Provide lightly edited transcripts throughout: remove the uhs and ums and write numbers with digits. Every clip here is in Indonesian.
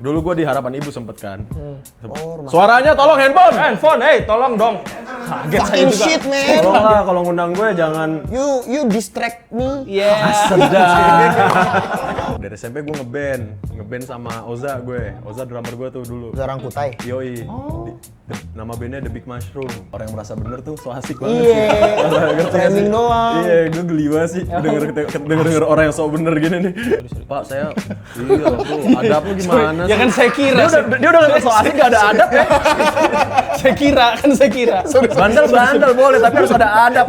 dulu gue di Harapan Ibu sempet kan. Suaranya tolong handphone, tolong dong. Kaget saya Fucking juga. shit, man. Tolong lah kalau ngundang gue jangan. You distract me. Dari SMP gue ngeband sama Oza drummer gue tuh dulu. Zarang Kutai. Yoi. Nama bandnya The Big Mushroom. Orang yang merasa bener tuh so asik banget sih. Iya. Trending doang. Iya, gue geli banget sih. Denger orang yang so bener gini nih. Pak, saya iya tuh adab lu gimana sih? Ya kan saya kira. Dia udah so asik gak ada adab ya. saya kira. Bandel boleh tapi harus ada adab.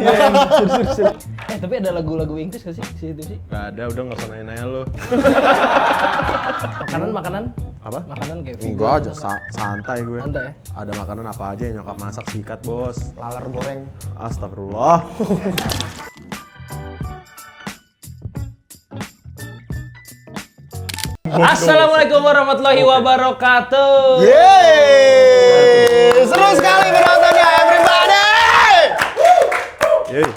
Tapi ada lagu-lagu Inggris gak sih si itu sih? Gak ada, udah gak usah nanya-nanya lu. Makanan? Apa? Makanan kayak Enggak aja, santai gue. Santai ya? Ada makanan apa aja yang nyokap masak sikat, Bos. Laler goreng. Astagfirullah. Assalamualaikum warahmatullahi wabarakatuh. Yeay! Seru sekali penontonnya, everybody!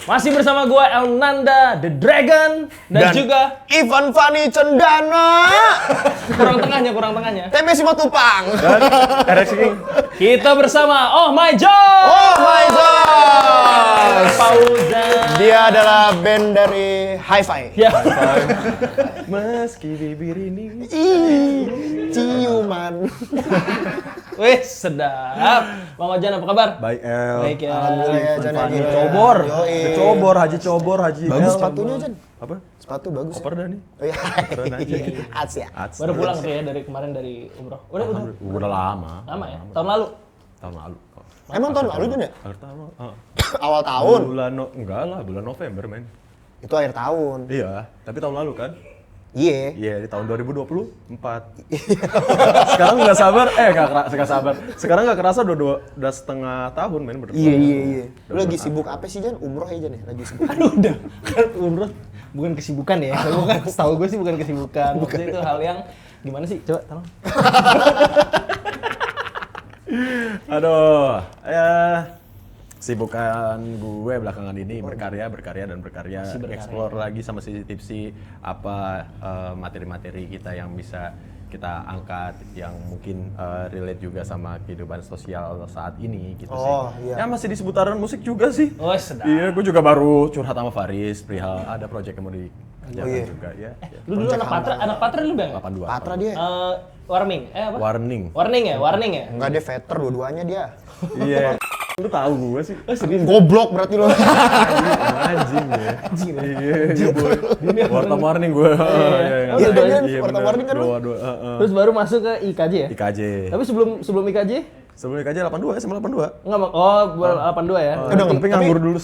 Masih bersama gue Elnanda The Dragon dan juga Ivan Fani Cendana. kurang tengahnya. Tempe Simatupang. Dan RX King. Kita bersama Oh My God. Oh my god. Fauzan. Dia adalah band dari Hi-Fi. Ya. Meski bibir ini. Ciuman. Wih, sedap. Bang Ojan apa kabar? Baik, El. Baik ya. Alhamdulillah ya, Jan. Haji Gila. Cobor. Yoi. Haji Cobor. Bagus sepatunya, Jan. Apa? Sepatu bagus. Koper dah nih. Oh iya. Keren aja. Ats ya. Ats. Baru pulang tuh ya dari kemarin dari umroh. Udah. Udah lama. Lama ya? Tahun lalu? Tahun lalu. Emang tahun lalu Jan ya? Akhir tahun. Awal tahun. Enggak lah, bulan November, men. Itu akhir tahun. Iya, tapi tahun lalu kan? Iya. Iya, di tahun 2024. Sekarang nggak sabar, nggak sabar. Sekarang nggak kerasa udah setengah tahun, men. Iya. Lu lagi sibuk apa sih, Jan? Umroh ya, Jan ya? Lagi sibuk. Aduh udah. Kan umroh bukan kesibukan ya. Bukan, setahu gue sih bukan kesibukan. Maksudnya itu hal yang gimana sih? Coba tolong. Aduh, ya sibukan gue belakangan ini berkarya. Explore lagi sama si Tipsy apa materi-materi kita yang bisa kita angkat yang mungkin relate juga sama kehidupan sosial saat ini gitu sih. Iya. Ya masih di seputaran musik juga sih. Oh, sedap. Iya, gue juga baru curhat sama Faris perihal ada project yang mau dikerjakan juga ya. Lu dulu anak Patra lu Bang? 82. Patra dia. Warning. Apa? Warning. Warning ya? Enggak, dia veter dua-duanya dia. Iya. Lu tahu gue sih. Goblok berarti lo. Anjing ya. Iya, boy. Warta Warning gue. Iya, kan? Warta Warning kan lu? Dua. Terus baru masuk ke IKJ ya? IKJ. Tapi sebelum IKJ? Sebelum IKJ 82 ya, sama 82. Enggak, 82 ya? Tapi nganggur dulu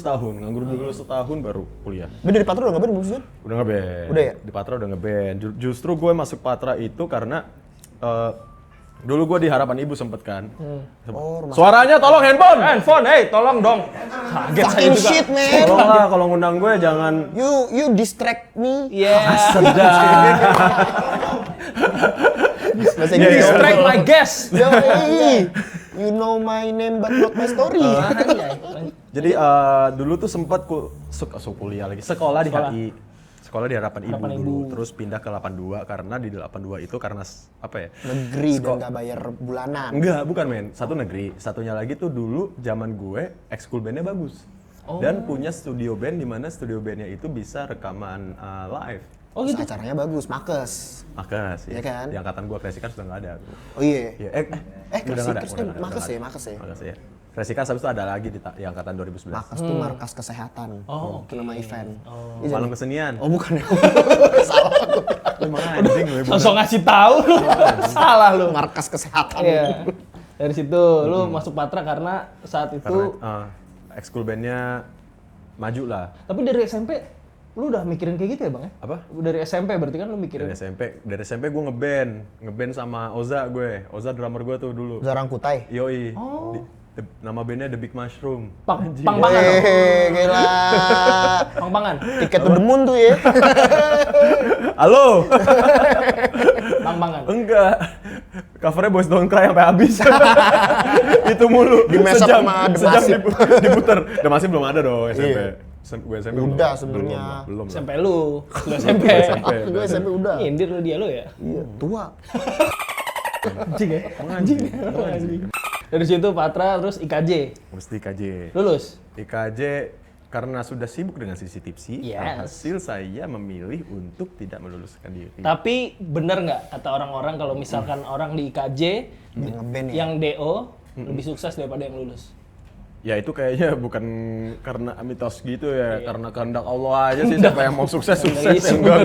setahun baru kuliah. Band dari Patra udah ngeband belum sih, Jan? Udah ngeband. Udah ya? Di Patra udah ngeband. Justru gue masuk Patra itu karena dulu gue di Harapan Ibu sempet kan. Suaranya tolong handphone, tolong dong. Kaget saya Fucking juga. shit, man. Tolong lah kalau ngundang gue jangan. You distract me. Iya. Sedap. Bahasa Iya, Inggris. Distract my guest. Yoi. You know my name but not my story. Jadi dulu tuh sempat kuliah lagi, sekolah di HI. Sekolah di Harapan Ibu dulu, terus pindah ke 82 karena di 82 itu karena apa ya? Negeri dan nggak bayar bulanan. Enggak, bukan men. Satu negeri, satunya lagi tuh dulu zaman gue ekskul bandnya bagus. Dan punya studio band di mana studio bandnya itu bisa rekaman live. Oh gitu. Acaranya bagus, Makes. Makes ya. Iya kan? Di angkatan gue Kresikars udah nggak ada. Oh iya. Ya, Kresikars kan Makes ya, Makes ya. Makes ya. Kresikars habis itu ada lagi di angkatan 2011. Makes tuh markas kesehatan. Itu nama event. Iya, Malam Jan? kesenian. Oh bukan ya. Salah. Emang anjing lu. Langsung ngasih tahu lu. Salah lu. Markas kesehatan. Iya. Dari situ lu masuk Patra karena saat itu ekskul bandnya maju lah. tapi dari SMP lu udah mikirin kayak gitu ya Bang ya? Apa? Dari SMP berarti kan lu mikirin. Dari SMP gue ngeband sama Oza drummer gue tuh dulu. Zarang Kutai. Yoi. Nama bandnya The Big Mushroom. Pang-pangan. Gila. Pang-pangan. Tiket to the moon tuh ya. Halo. Pang-pangan. Enggak. Covernya Boys Don't Cry sampai habis. Itu mulu. Di mesap sama The Massive. diputer. The Massive belum ada dong SMP. Iya. Gue SMP Udah sebenarnya. belum lah. SMP lu SMP. Gue SMP udah. Nyindir lu dia lu ya. Iya, tua. Anjing ya. Anjing. Dari situ Patra terus IKJ. Mesti IKJ. Lulus. IKJ karena sudah sibuk dengan sisi tipsi, Yes. hasil saya memilih untuk tidak meluluskan diri. Tapi bener nggak kata orang-orang kalau misalkan orang di IKJ Yang ngeband ya. yang DO lebih sukses daripada yang lulus? Ya itu kayaknya bukan karena mitos gitu ya, karena kehendak Allah aja sih siapa yang mau sukses sukses Iya, yang enggak.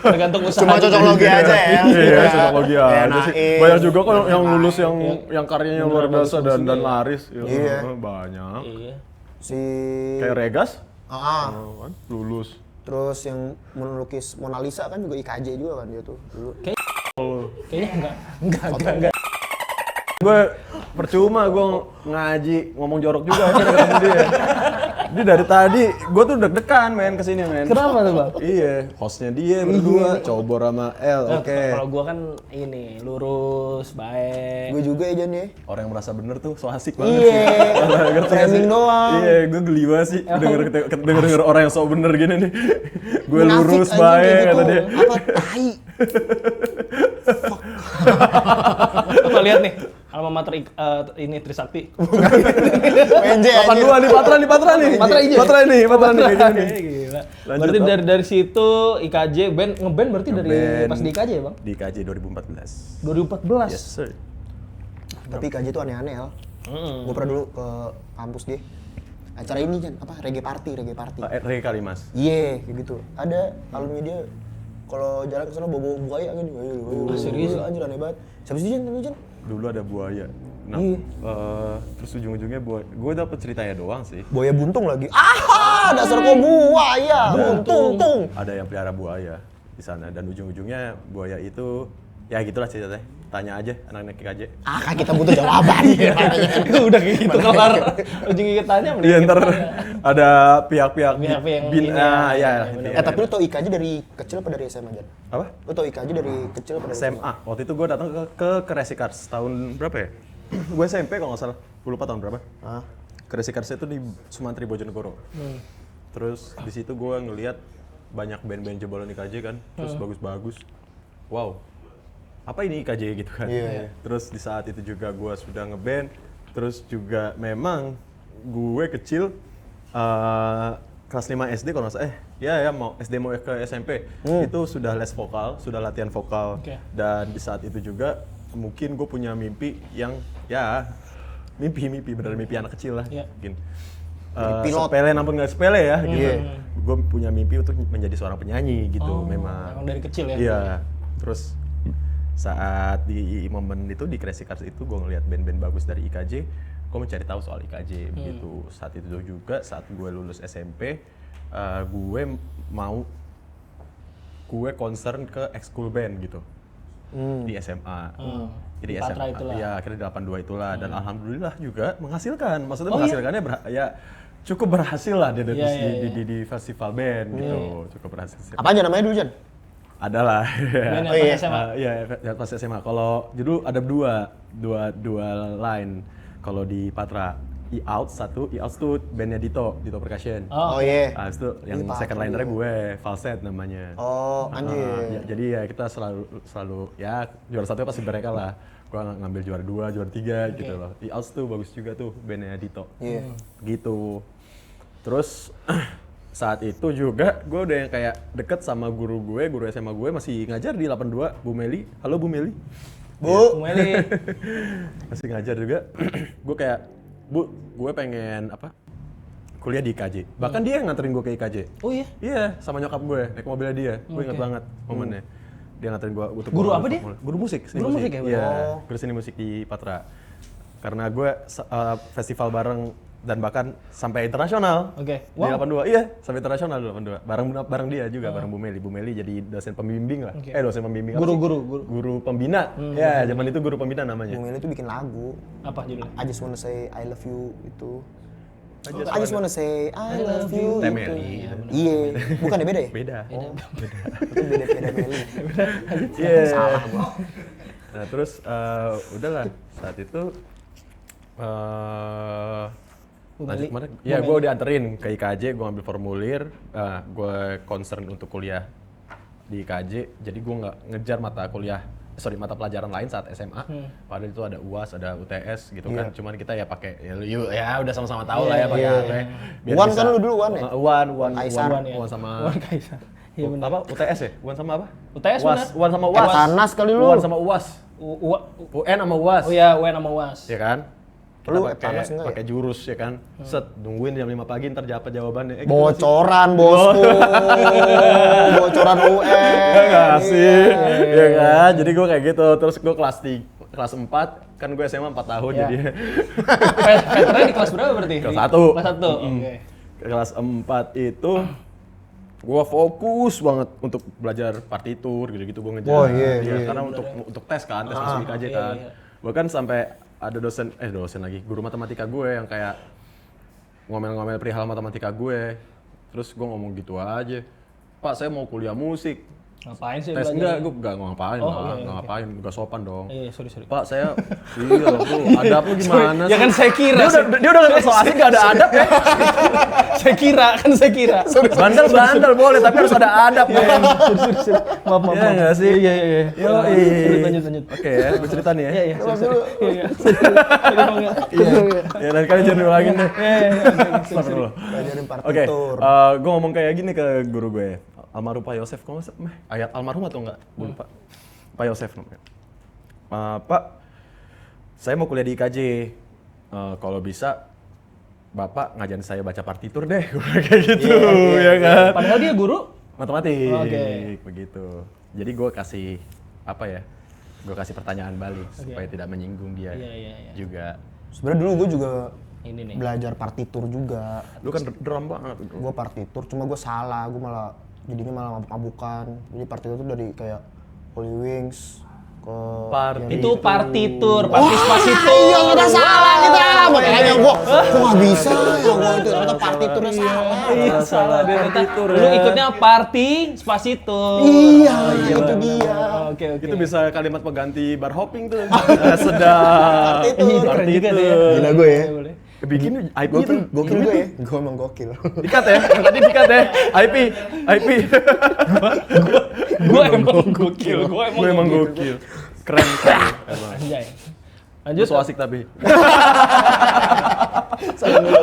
Tergantung usaha. Cuma cocok logi aja ya. Iya, cocok logi aja sih. Naim, Banyak juga kok yang lulus yang karyanya luar biasa dan juga ya. laris. Ya, Iya. Banyak. Iya. Si Kayak Regas, ah, kan, lulus. terus yang melukis Mona Lisa kan juga IKJ juga kan dia tuh dulu. Kayaknya enggak. Gue percuma gue ngaji ngomong jorok juga akhirnya ketemu dia. Dia dari tadi gue tuh deg-degan main kesini men. Kenapa tuh bang? Iya, hostnya dia berdua, Cobor sama L, oke. Kalau gua kan ini lurus, baik. Gue juga ya Jan ya. Orang yang merasa bener tuh so asik banget Iya. sih. Ngerti nggak Framing sih? doang. Iya, gue geli banget sih denger orang yang so bener gini nih. Gue Munafik lurus anjing baik kayak kata gitu. dia. Apa tai? Coba lihat nih, alma mater ini Trisakti. PNJ 82 nih Patra nih. Patra hijau. Patra nih kayak gini nih. Gila. Lanjut, Berarti Bang. dari situ IKJ ngeband berarti dari Ngeband pas di IKJ ya bang? Di IKJ 2014. 2014. Yes sir. Tapi IKJ tuh aneh-aneh ya. Gue pernah dulu ke kampus dia. Acara ini Jan, apa? Reggae party. Rey Kalimas. Iya, kayak gitu. Ada alumni dia kalau jalan ke sana bawa buaya kan. serius? Anjir aneh banget. Siapa sih Jan? Dulu ada buaya. Nah, Iya. terus ujung-ujungnya buaya. Gue dapet ceritanya doang sih. Buaya buntung lagi. Ah, dasar kau buaya. Buntung. Ada yang pelihara buaya di sana dan ujung-ujungnya buaya itu ya gitulah ceritanya. Tanya aja anak-anak IKJ. Ah, kan kita butuh jawaban. Udah kayak gitu kelar. Ujung gigit tanya Iya ntar ada pihak-pihak Pihak-pihak yang bin, ini ya. ya. Bener. Tapi lu tau IKJ dari kecil apa dari SMA Jan? Apa? Lu tau IKJ dari kecil apa dari SMA. Waktu itu gue datang ke Crazy Cars tahun berapa ya? Gue SMP kalau nggak salah. Gue lupa tahun berapa. Ah. Crazy Cars itu di Sumantri Bojonegoro. Terus di situ gue ngelihat banyak band-band jebolan IKJ kan, terus bagus-bagus. Wow, apa ini IKJ gitu kan? Iya. Terus di saat itu juga gue sudah ngeband, terus juga memang gue kecil kelas 5 SD kalau nggak salah, mau SD mau ke SMP itu sudah les vokal, sudah latihan vokal. Oke. Dan di saat itu juga mungkin gue punya mimpi yang ya mimpi bener mimpi anak kecil lah Iya. mungkin. pilot. Sepele nampun nggak sepele ya gitu. Iya. Gue punya mimpi untuk menjadi seorang penyanyi gitu memang. Emang dari kecil ya? Iya. Terus saat di momen itu di Crazy Cars itu gue ngeliat band-band bagus dari IKJ, gue mencari tahu soal IKJ begitu. Saat itu juga saat gue lulus SMP, gue concern ke ekskul band gitu di SMA. Jadi Di Patra SMA, itulah. ya akhirnya di 82 itulah dan alhamdulillah juga menghasilkan. Maksudnya Oh, iya? menghasilkannya ya cukup berhasil lah di, Iya, iya, di festival band gitu, cukup berhasil sih. Apa aja namanya dulu Jan? Adalah. Band yang Oh, iya. pas SMA. Iya, yang pas SMA. Kalau dulu ada dua line. Kalau di Patra, E-Outs satu, E-Outs tuh bandnya Dito Percussion. Oh iya. Itu yang Ini second Patra linernya dia. gue, Falset namanya. Oh, anjir. Jadi ya kita selalu ya juara satu pasti mereka lah. Gua ngambil juara 2, juara 3 gitu loh. E-Outs tuh bagus juga tuh bandnya Dito. Iya. Gitu. Terus saat itu juga gue udah yang kayak deket sama guru SMA gue masih ngajar di 82, Bu Meli. Halo Bu Meli. Bu. Meli. Masih ngajar juga. Gue kayak, Bu, gue pengen kuliah di IKJ. Bahkan dia yang nganterin gue ke IKJ. Oh iya? Iya, sama nyokap gue, naik mobilnya dia. Gue inget banget momennya. Dia nganterin gue untuk Guru ke apa dia? Guru musik. Seni Guru musik ya, Iya, Oh. guru seni musik di Patra. Karena gue festival bareng dan bahkan sampai internasional. Oke. Di 82. Iya, sampai internasional di 82. Bareng dia juga, bareng Bu Meli. Bu Meli jadi dosen pembimbing lah. Oke. Dosen pembimbing apa sih? Guru. Pembina. Ya, zaman itu guru pembina namanya. Bu Meli tuh bikin lagu. Apa judulnya? I just wanna say I love you itu. I I just wanna say I love you. Teh itu. Meli. Iya, bukan ya beda ya? Beda. Itu beda Meli. Iya. Salah gua. Nah, terus udahlah saat itu Lanjut kemana? Ya gue dianterin ke IKJ, gue ngambil formulir, gue concern untuk kuliah di IKJ, jadi gue nggak ngejar mata pelajaran lain saat SMA. Padahal itu ada UAS, ada UTS gitu kan. Cuman kita ya pakai ya udah sama-sama tahu lah ya pakai apa. Uan kan lu dulu Uan ya? Uan sama Uan Kaisar. Iya benar. apa UTS ya? Uan sama apa? UTS benar. Uan sama UAS. Tanas kali lu. Uan sama UAS. UN sama UAS. Oh iya, UN sama UAS. Ya kan? Kita Lu Tanas enggak pakai jurus ya kan. Set nungguin jam 5 pagi ntar dapat jawabannya. Bocoran bosku. Bocoran UN. Enggak sih. Ya kan? Jadi gue kayak gitu. Terus gue kelas 4 kan gue SMA 4 tahun jadi. Veteran di kelas berapa berarti? Kelas 1. Kelas 1. Oke. Kelas 4 itu gue fokus banget untuk belajar partitur gitu-gitu gue ngejar. Oh, iya. Karena untuk tes kan, tes masuk IKJ kan. Bahkan sampai ada dosen lagi, guru matematika gue yang kayak ngomel-ngomel perihal matematika gue. Terus gue ngomong gitu aja, Pak saya mau kuliah musik. Ngapain sih Tes belajar? enggak, gue enggak ngapain Oh, lah, oke. enggak ngapain, enggak sopan dong. Iya, sorry. Pak saya, iya tuh, adab lu gimana Ya sih? kan saya kira. Dia udah nggak so asik, nggak ada adab ya. saya kira. Bandel boleh, tapi harus ada adab. Sorry. Maaf. Iya nggak sih? Iya. Lanjut. Oke ya, gue cerita nih ya. Iya. Ya dan kalian jangan ulangin deh. Astagfirullah. Belajarin Oke, partitur. gue ngomong kayak gini ke guru gue. Almarhum Pak Yosef, kalau ayat almarhum atau enggak? Gue lupa. Pak Yosef namanya. Pak, saya mau kuliah di IKJ. Kalau bisa, Bapak ngajarin saya baca partitur deh. Kayak gitu, ya kan? Padahal dia guru Matematik, Oke. begitu. Jadi gue kasih, gue kasih pertanyaan balik supaya tidak menyinggung dia Iya. juga. Sebenarnya dulu gue juga ini nih. belajar partitur juga. Lu kan drum banget. Gue partitur, cuma gue salah. Gue jadinya malah mabuk-mabukan. Jadi partitur tuh dari kayak Holy Wings ke Itu partitur, partispasitur. Iya kita salah kita. Makanya gue nggak bisa ya gue itu ternyata partiturnya salah. Iya, salah dia partitur. Lu ikutnya party spasitur. Iya, itu dia. Oke. Itu bisa kalimat pengganti bar hopping tuh. Sedap. Keren juga deh. Gila gue ya. Boleh. Bikin IP tuh. Gokil gue ya. Gue emang gokil. Dikat ya, yang tadi dikat ya. IP. Gue emang gokil. Gue emang gokil. Keren. Emang. Anjay. Lanjut. So asik tapi. Saling dulu.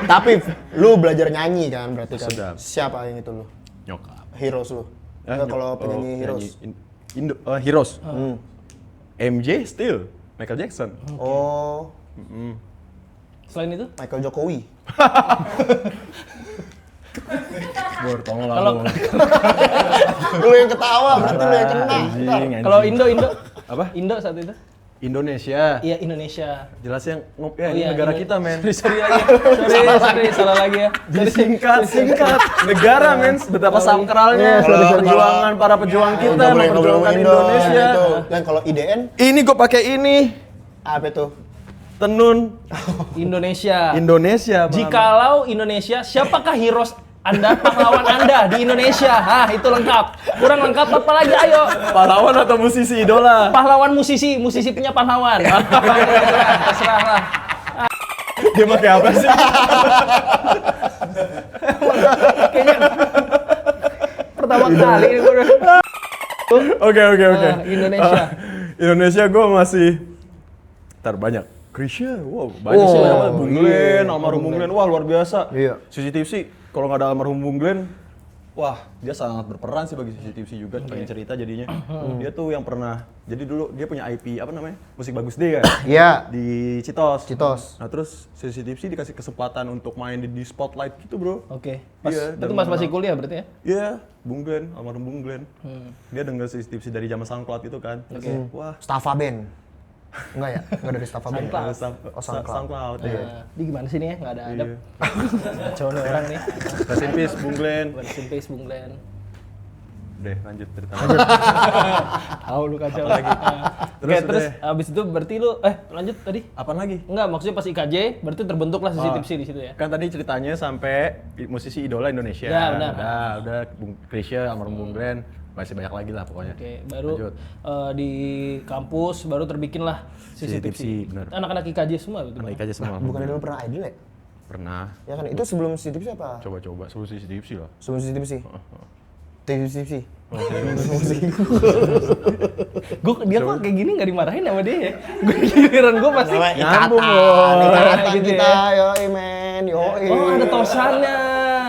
Tapi lu belajar nyanyi kan berarti kan? Sedap. Siapa yang itu lu? Nyokap. Heroes lu? Enggak kalau penyanyi Heroes. Heroes. MJ still. Michael Jackson. Oh, Selain itu? Michael Jokowi. Tolong lah. Kalau Lu yang ketawa, berarti lu yang kena. Ntar. kalau Indo Apa? Indo saat itu? Indonesia. Iya, Indonesia. Jelas yang Iya, negara Indo- kita, men. Sorry lagi. Salah lagi ya. Singkat. Negara, men. Betapa sakralnya perjuangan para pejuang kita Nggak boleh memperjuangkan ngomongin Indonesia. Itu. Dan kalau IDN, Ini gue pakai ini. apa tuh? Tenun Indonesia. Indonesia. Bang. Jikalau Indonesia, siapakah heroes Anda, pahlawan Anda di Indonesia? Itu lengkap. Kurang lengkap apa lagi? Ayo. pahlawan atau musisi idola? Pahlawan musisi punya pahlawan. Terserah lah. Dia pakai apa sih? Kayaknya pertama kali ini gue udah. Oke. Indonesia. Indonesia gue masih banyak. Krisya, wow banyak sih. Bung Glenn, almarhum Bung Glenn, wah luar biasa. Iya. CCTV sih, kalau nggak ada almarhum Bung Glenn, wah dia sangat berperan sih bagi CCTV juga. Pengen cerita jadinya. Dia tuh yang pernah, jadi dulu dia punya IP apa namanya, Musik Bagus Day kan? Iya. Di Citos. Citos. Nah terus CCTV dikasih kesempatan untuk main di spotlight gitu bro. Oke. Iya, Itu dan masih kuliah berarti ya? Iya, Bung Glenn, almarhum Bung Glenn. Dia denger CCTV dari zaman SoundCloud itu kan. Terus, wah. Staffa Band. Enggak ya? Enggak dari Staffa Band. SoundCloud. Oh, SoundCloud. SoundCloud, iya. Di gimana sih nih ya? Nggak ada adab. Iya. Kacau nih orang nih. Rest in peace, Bung Glenn. Rest in peace, Bung Glenn. Deh, lanjut cerita. Tahu lu kacau Apa lagi? Oke, Terus terus udah. abis itu berarti lu lanjut tadi? Apaan lagi? Enggak, maksudnya pas IKJ berarti terbentuklah sisi Oh. tipsi di situ ya. Kan tadi ceritanya sampai musisi idola Indonesia. Ya, benar. Udah Bung Krisya, almarhum Bung Glenn, masih banyak lagi lah pokoknya. Oke, baru Lanjut. di kampus baru terbikin lah sisi Sisi tipsi. tipsi, benar. Anak-anak IKJ semua gitu. Anak aja semua. Bukannya dulu pernah idol ya? Pernah. Ya kan, itu sebelum CTPC apa? Coba-coba sebelum sisi tipsi lah. Sebelum CTPC? TTPC? Dia kok kayak gini nggak dimarahin sama dia ya? Gue giliran gue pasti nyambung Ikatan gitu kita, ya. yoi men, yoi. Oh ada tosannya.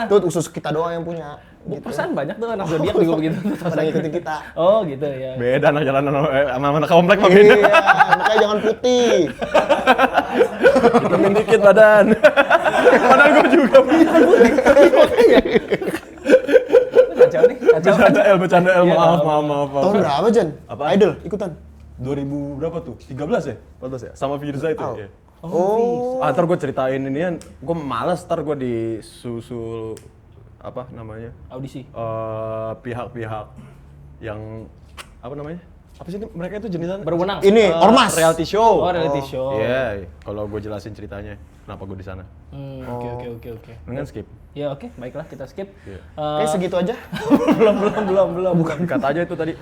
Itu khusus kita doang yang punya. Gue perasaan banyak tuh anak zodiak juga begitu. Pada ngikutin kita. Oh gitu ya. Beda anak jalanan sama anak komplek mah beda. Iya, makanya jangan putih. Vitamin dikit badan. Padahal gue juga punya. Kacau nih, kacau. Bercanda L, Iya, maaf. Tahun berapa Jan? Apa? Idol ikutan? 2000 berapa tuh? 13 ya? 14 ya? Sama Firza itu. Oh. Iya. Oh. Ntar gue ceritain inian, gue males ntar gue disusul apa namanya? Audisi. Pihak-pihak yang apa namanya? Apa sih ini? Mereka itu jenisan Berwenang. Ini ormas. reality show. Oh reality show. Iya, kalau gue jelasin ceritanya, kenapa gue di sana. Oke. Dengan skip. Ya oke, baiklah kita skip. Iya. Kayak segitu aja. Belum. Bukan kata aja itu tadi.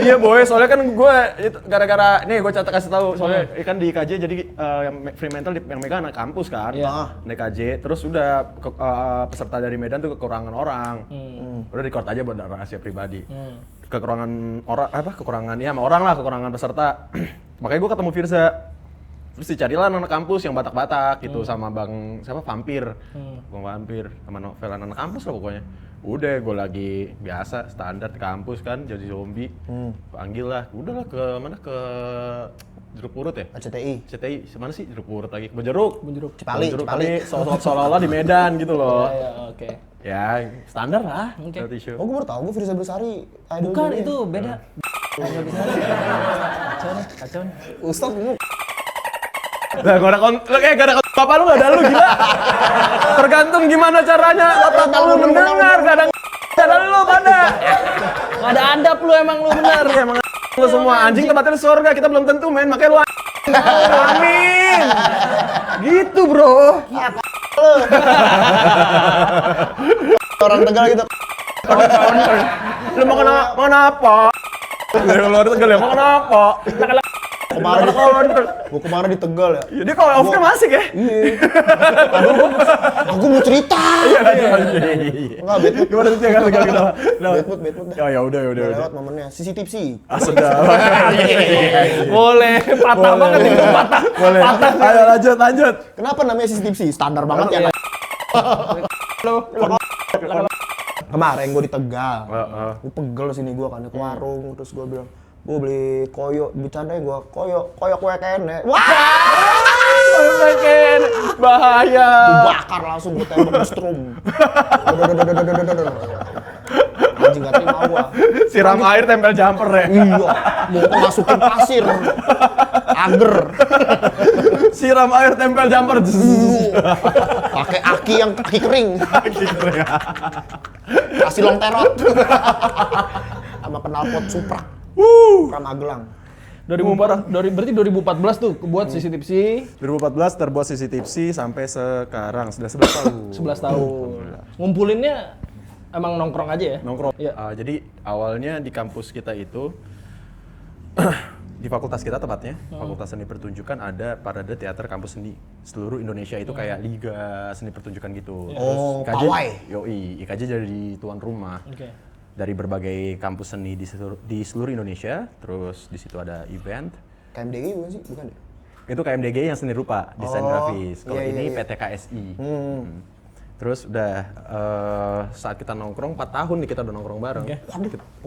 Iya boy, soalnya kan gue itu gara-gara nih gue kasih tahu soalnya kan di IKJ jadi yang Fremantle yang megang anak kampus kan, Iya. naik IKJ terus udah peserta dari Medan tuh kekurangan orang, udah record aja buat rahasia pribadi. Kekurangan orang kekurangan ya sama orang lah kekurangan peserta, makanya gue ketemu Firza. Terus dicarilah anak kampus yang Batak-Batak gitu sama Bang siapa Vampir. Bang Vampir sama novel anak kampus lah pokoknya. Udah gue lagi biasa standar di kampus kan jadi zombie. Panggil lah. Udahlah ke mana ke Jeruk Purut ya? RCTI. CTI, mana sih Jeruk Purut lagi? Bejeruk. Cipali. Seolah-olah di Medan gitu loh. Ya, oke. Ya, standar lah. Oke. Reality show. Oh gue baru tahu, gue Firza Bersari. Idol Bukan dulu itu ya. beda. Nggak bisa. Kacau nih. Ustadz lu. Lah gak ada bapak lu gak ada lu gila. Tergantung gimana caranya otak lu mendengar, gak ada cara lu pada. Nggak ada adab lu emang lu benar. Ya emang lu semua anjing tempatnya di surga, kita belum tentu men, makanya lu amin. Gitu bro. Orang Tegal gitu. Lu mau kenapa? Lu luar Tegal ya, mau kenapa? Kemarin di Tegal ya. Ya dia kalau off-cam asik ya? Iya. Aku mau cerita. Enggak, Bedmood. Gimana sih yang Tegal kita? Bedmood dah. Ya udah. Udah lewat momennya. Sisi tipsi. Ah sedap. Boleh, patah banget itu patah. Boleh. Ayo lanjut. Kenapa namanya sisi tipsi? Standar banget ya. Kemarin gue di Tegal. Gue pegel sini gue kan ke warung terus gue bilang gue beli koyo, bercandain gue koyo kue kene. Wah, Makin bahaya. gue bakar langsung gue tembak ke strum. Anjing gak terima gue. Siram air tempel jumper ya. Iya, mau masukin pasir, ager, Siram air tempel jumper. pakai aki yang aki kering, kasih long terot, sama knalpot Supra, Magelang. 2014 tuh buat sisi tipsi 2014 terbuat CCTV sampai sekarang sudah 11 tahun. 11 tahun. Ngumpulinnya emang nongkrong aja ya? Nongkrong. Iya. Jadi awalnya di kampus kita itu di fakultas kita tepatnya, Fakultas Seni Pertunjukan ada parade teater kampus seni seluruh Indonesia itu kayak liga seni pertunjukan gitu. Oh, IKJ, pawai. Yoi, IKJ jadi tuan rumah. Oke. Dari berbagai kampus seni di seluruh Indonesia, terus di situ ada event. KMDG bukan sih? Bukan ya? Itu KMDG yang seni rupa, desain Oh, grafis. Kalau iya, ini iya. PT KSI. Terus udah saat kita nongkrong 4 tahun nih kita udah nongkrong bareng.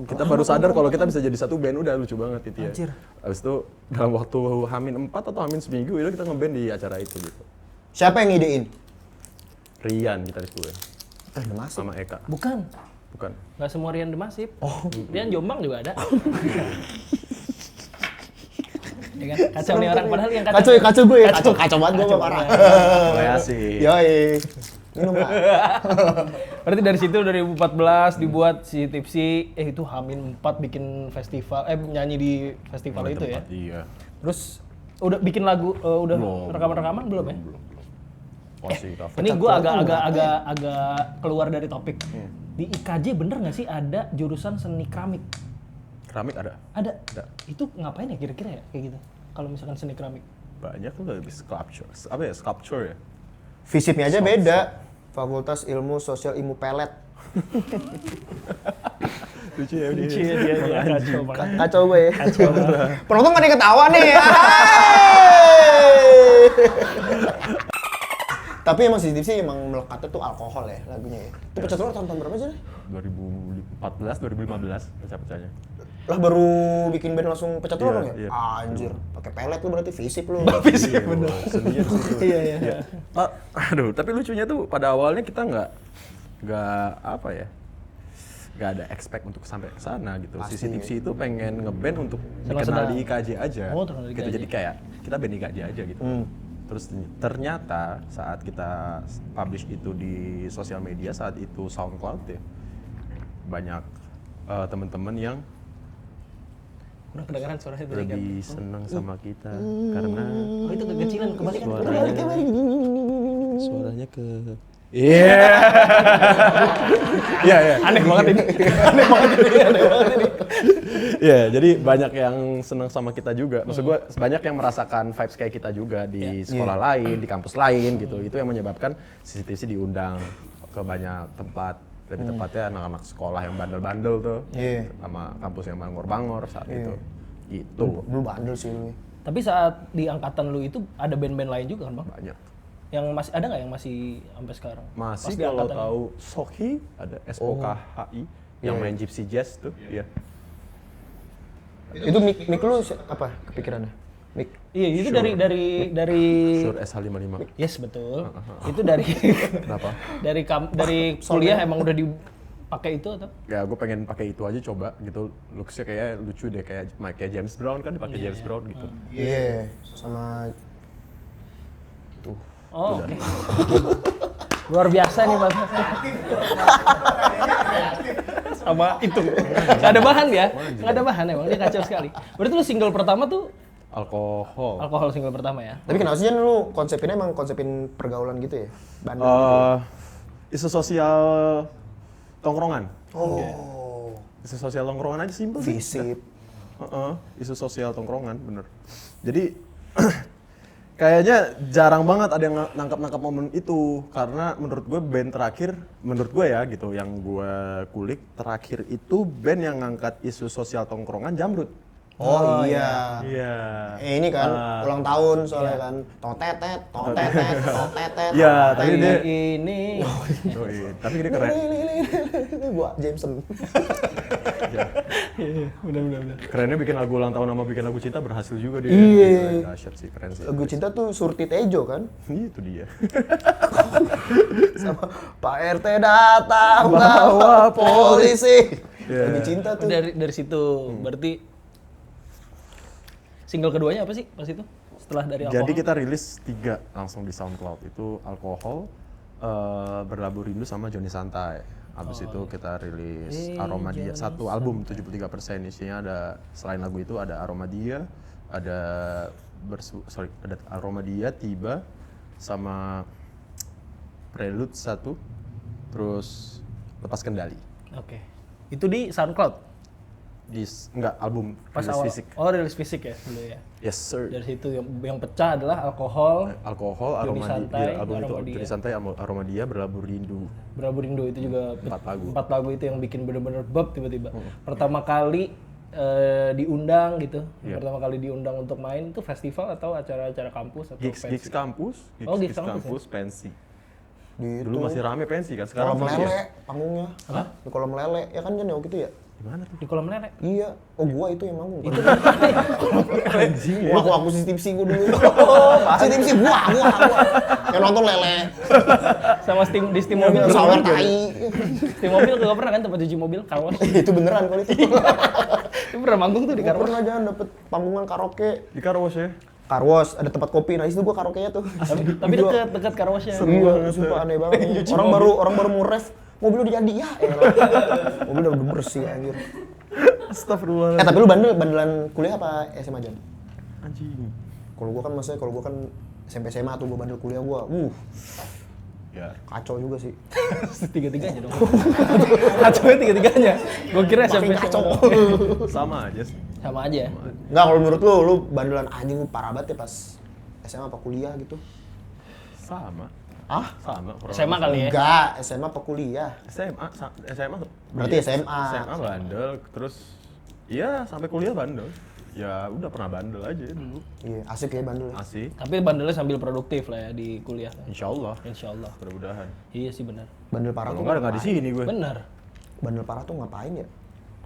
Kita baru sadar kalau kita bisa jadi satu band, udah lucu banget itu ya. Anjir. Habis itu dalam waktu hamin 4 atau hamin seminggu itu kita ngeband di acara itu gitu. Siapa yang ngidein? Rian gitaris gue Masih. sama Eka. Bukan. Bukan. Nggak semua Rian Demasif. Rian Jombang juga ada. Ya kan? Kacau nih orang padahal yang Kacau gue ya, kacau banget gue parah. Mulai asik. Yoi. Minum nggak? Berarti dari situ 2014 dibuat si Tipsy, itu H-4 bikin festival, nyanyi di festival itu ya. Iya. Terus udah bikin lagu, udah Belum. rekaman-rekaman belum ya? Belum. Masih cover. Ini gue agak keluar dari topik. Di IKJ bener nggak sih ada jurusan seni keramik? Keramik ada. Ada. Ada. Itu ngapain ya kira-kira ya kayak gitu? Kalau misalkan seni keramik. Banyak tuh lebih sculpture. Apa ya? Sculpture ya? Visipnya aja beda. Fakultas Ilmu Sosial Ilmu Pelet. Lucu ya Lucu ya dia kacau banget. Kacau gue ya. Kacau banget. Penonton kan yang ketawa nih. Tapi emang si Tipsy emang melekatnya tuh alkohol ya lagunya ya. Itu pecah telur tahun berapa sih? 2014, 2015 pecah-pecahnya. Lah baru bikin band langsung pecah telur dong ya? Iya. Anjir, pakai pelet lu berarti visip lu. Iya bener. Seninya di situ. Iya. Aduh, tapi lucunya tuh pada awalnya kita nggak apa ya, nggak ada expect untuk sampai ke sana gitu. Si Tipsy itu pengen ngeband untuk dikenal di IKJ aja. Oh, terkenal di Gitu. IKJ. Jadi kayak kita band IKJ aja gitu. Terus ternyata saat kita publish itu di sosial media saat itu SoundCloud ya, banyak teman-teman yang Udah kedengeran suaranya tadi kan. lebih senang sama kita karena Oh itu kekecilan kebalik. suaranya ke iya Aneh banget ini. Iya, jadi banyak yang senang sama kita juga. Maksud gue banyak yang merasakan vibes kayak kita juga di sekolah lain, di kampus lain gitu. Itu yang menyebabkan CCTV diundang ke banyak tempat. Lebih tepatnya anak-anak sekolah yang bandel-bandel tuh, sama kampus yang bangor-bangor saat itu. Itu Lu bandel sih lu. Tapi saat di angkatan lu itu ada band-band lain juga kan bang? banyak. Yang masih ada nggak yang masih sampai sekarang? Masih Pas di kalau angkatan. tahu Sohi, ada SOKHI yang main Gypsy Jazz tuh, iya. Itu mic lu apa kepikirannya? Mic. Iya itu dari Shure SH55. yes betul. Itu dari Kenapa? dari kuliah emang udah dipakai itu atau? Ya gue pengen pakai itu aja coba gitu. Looks-nya kayak lucu deh kayak James Brown kan dipakai James Brown gitu. Iya, sama Oh oke. Luar biasa nih mas. Sama itu. Gak ada bahan ya? Gak ada bahan emang dia kacau sekali. Berarti lu single pertama tuh Alkohol. single pertama ya? Tapi kenapa sih Jan lu konsepinnya emang konsepin pergaulan gitu ya? Bandel. Isu sosial tongkrongan. Oh. Isu sosial tongkrongan aja simpel sih. Visip. Isu sosial tongkrongan bener. Jadi kayaknya jarang banget ada yang nangkap momen itu karena menurut gue band terakhir, menurut gue ya gitu yang gue kulik terakhir itu band yang ngangkat isu sosial tongkrongan Jamrut. Oh iya. Iya. Ini kan ulang tahun soalnya kan. Totetet. Iya, tapi dia ini tapi dia keren. Gua Jameson. benar. Kerennya bikin lagu ulang tahun sama bikin lagu cinta berhasil juga dia. Iya. Gila, dahsyat sih, keren sih. Lagu cinta tuh Surti Tejo kan? Itu dia. Sama Pak RT datang bawa polisi. Iya. Lagu cinta tuh. Dari situ berarti single keduanya apa sih pas itu? Setelah dari alkohol? Jadi kita rilis 3 langsung di SoundCloud. Itu Alkohol, Berlabuh Rindu sama Joni Santai. Habis itu kita rilis Aroma Dia, satu album 73%. Isinya ada, selain lagu itu ada Aroma Dia, ada Aroma Dia, Tiba, sama Prelude 1, terus Lepas Kendali. Oke. Itu di SoundCloud? Enggak, album, Pas rilis awal. fisik. Oh, rilis fisik ya dulu ya. Yes sir. Dari situ yang pecah adalah alkohol, Alkohol, Joni Aroma Santai, Dia, album itu Aroma Dia. Joni Santai, Aroma Dia, Berlabuh Rindu. Berlabuh Rindu itu juga 4 lagu. 4 lagu itu yang bikin bener-bener bab tiba-tiba. Pertama kali diundang gitu. Iya. Pertama kali diundang untuk main itu festival atau acara-acara kampus atau Gigs pensi? kampus, Oh, gigs kampus pensi. Di Dulu masih rame pensi kan, sekarang kolam masih lele ya? panggungnya. Hah? Di kolam lele. Ya kan Jan ya waktu itu ya? Gimana tuh? Di kolam lele. Iya. Oh gua itu yang manggung. Itu Anjing ya. aku si Tipsy gua dulu. Si Tipsy gua. Yang nonton lele. Sama di steam mobil. Sawer tai. Steam mobil gak pernah kan tempat cuci mobil, car wash. Itu beneran kalau itu. Itu pernah manggung tuh di Gua car wash. pernah Jan dapet panggungan karaoke. Di Karawas ya? Car wash, ada tempat kopi. Nah, itu gua karaoke-nya tuh. Tapi dekat karwasnya. Iya, sumpah aneh banget. Orang baru mau ref, mobil udah jadi ya. Mobil udah bersih anjir. Astagfirullah. Tapi lu bandelan kuliah apa SMA Jan? Anjing. Kalau gua kan SMP SMA tuh gua bandel kuliah gua. Ya. Kacau juga sih. Tiga-tiganya dong. Kacaunya tiga-tiganya. Gua kira SMP kacau. Sama aja sih. sama aja. Enggak, kalau menurut lu bandelan anjing lu parah banget ya pas SMA apa kuliah gitu? Sama. Sama. SMA kali ya. Enggak, SMA apa kuliah? SMA. Berarti SMA. SMA bandel, terus iya sampai kuliah bandel. Ya udah pernah bandel aja dulu. Iya, asik ya bandel. Asik. Tapi bandelnya sambil produktif lah ya di kuliah. Insyaallah. Insyaallah. Mudah-mudahan. Iya sih benar. Bandel parah Kalau tuh nggak di sini gue. Benar. Bandel parah tuh ngapain ya?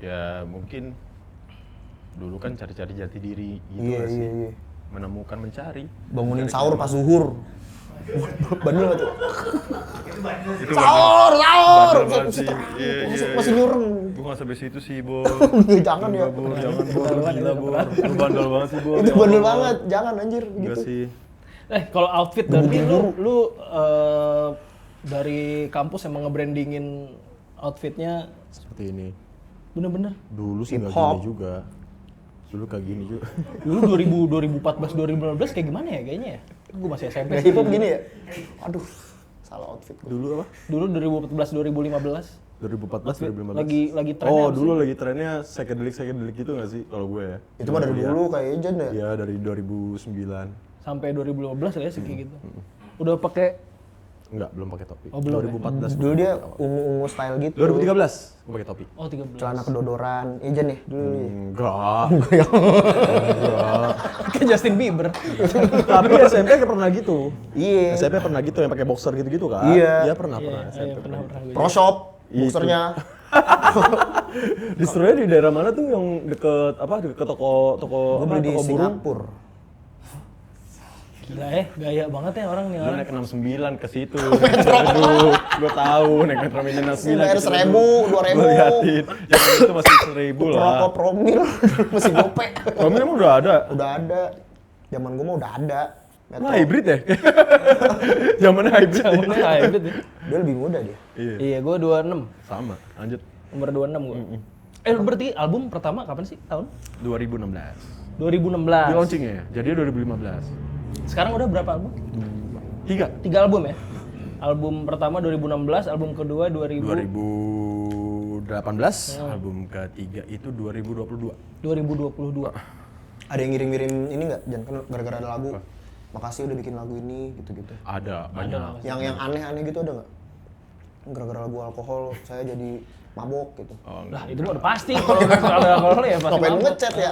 Ya mungkin dulu kan cari-cari jati diri gitu Iya, nggak sih. iya. Menemukan mencari. Bangunin sahur pas zuhur. Bandel gak tuh? Itu Sahur! bandel banget sih. Iya. Masih nyureng. Gue nggak sampai situ sih, Bo. Jangan ya. Bor, jangan Bor, gila Bor. Lu bandel banget sih, Bor. Itu bandel banget, jangan anjir Enggak gitu. sih. Kalau outfit berarti lu dari kampus emang nge-brandingin outfitnya Seperti ini. bener-bener. Dulu sih nggak Hip-hop. gini juga. Dulu kayak gini juga. Dulu 2014 2015 kayak gimana ya kayaknya ya? Gue masih SMP. Gak hip hop gini ya? Aduh, salah outfit gue. Dulu apa? Dulu 2014 2015 2014 2015. lagi trennya Oh, apa dulu sih? lagi trennya psychedelic gitu nggak sih kalau gue ya? Itu mah dari dulu kayak Ejen ya? Iya, dari 2009. Sampai 2015 ya sih kayak gitu. Udah pakai Enggak, belum pakai topi. Oh, belum ya? 2014. Dulu dia ungu-ungu style gitu. 2013 gue pakai topi. oh 13. Celana kedodoran. Ejen ya dulu ya? Enggak. Kayak Justin Bieber. Tapi SMP pernah gitu. Iya. SMP pernah gitu yang pakai boxer gitu-gitu kan? Iya. Iya, pernah. Iya, SMP pernah gue. Pro shop, Itu. boxernya. Disuruhnya di daerah mana tuh yang deket apa? Deket toko Gue beli di toko burung? Singapura. Gila gaya banget ya orang nih Lu orang. naik 69 ke situ. Aduh, gue tahu naik metro mini 69. Bayar 1.000, 2.000. Gue liatin. Yang itu masih 1.000 lah. Rokok promil, masih gope. Promil emang udah ada. Udah ada. Zaman gue mah udah ada. Metro. Nah, hybrid ya? Zamannya hybrid ya? Umurnya hybrid ya. Dia lebih muda dia. Iya. Iya, gue 26. Sama, lanjut. Umur 26 gue. Berarti album pertama kapan sih tahun? 2016. 2016. Di launching ya? Jadi 2015. Sekarang udah berapa album? 3. 3 album ya? Album pertama 2016, album kedua 2018, album ketiga itu 2022. 2022. Ada yang ngirim-ngirim ini nggak? Jangan kan gara-gara ada lagu. Makasih udah bikin lagu ini, gitu-gitu. Ada, banyak. Yang aneh-aneh gitu ada nggak? Gara-gara lagu alkohol saya jadi mabok gitu. Oh, Lah itu mah udah pasti kalau ada alkohol ya pasti Ngapain mabuk. ngechat ya?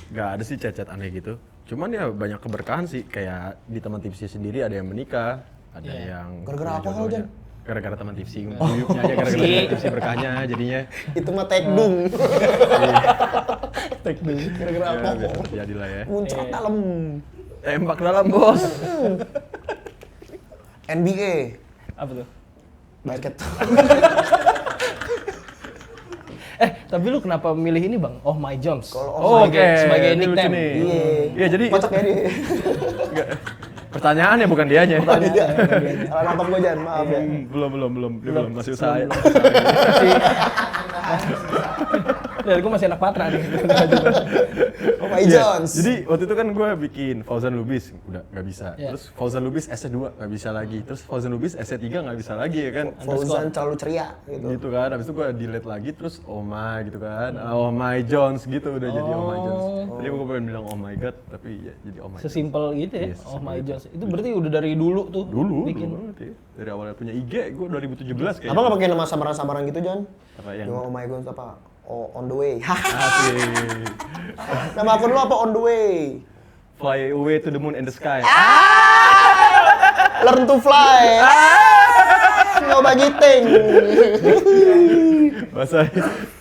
nggak ada sih chat-chat aneh gitu. Cuman ya banyak keberkahan sih. Kayak di teman tipsi sendiri ada yang menikah, ada yang Gara-gara punya alkohol, jodohnya. Jan? Gara-gara teman tipsi. Hidupnya aja gara-gara teman tipsi berkahnya jadinya. Itu mah tekdung. Teknik. Gara-gara Ya, alkohol. biar terjadilah ya. Muncrat dalam. Tembak dalam, Bos. NBA. Apa tuh? Basket. Tapi lu kenapa milih ini bang? Oh My Jones. Kalau Oh, oke. sebagai Ini lucu nickname. nih. Iya. Iya, jadi Kocak ya dia. Nggak. Pertanyaannya bukan dianya. Iya. Salah nangkap gue Jan, maaf ya. Belum. Dia belum masih usaha. Dari gue masih anak patra nih. Oh my Iya, Jones. jadi waktu itu kan gue bikin Fauzan Lubis, udah nggak bisa. Iya. Terus Fauzan Lubis SC2 nggak bisa lagi. Terus Fauzan Lubis SC3 nggak bisa lagi ya kan. Fauzan terlalu ceria gitu. Gitu kan, habis itu gue delete lagi terus oh my gitu kan. Oh my Jones gitu udah jadi oh my Jones. Tadi gue pengen bilang oh my god tapi ya jadi oh my Jones. Sesimpel gitu ya. Yes, Oh My Jones. Itu berarti udah dari dulu tuh. Dulu bikin. banget ya. Dari awalnya punya IG gue 2017 kayaknya. Apa nggak pakai nama samaran-samaran gitu Jan? Apa yang Oh my God apa? Oh, on the way. asik. Nama akun lu apa on the way? Fly away to the moon and the sky. Learn to fly. Nyoba giting. Bahasa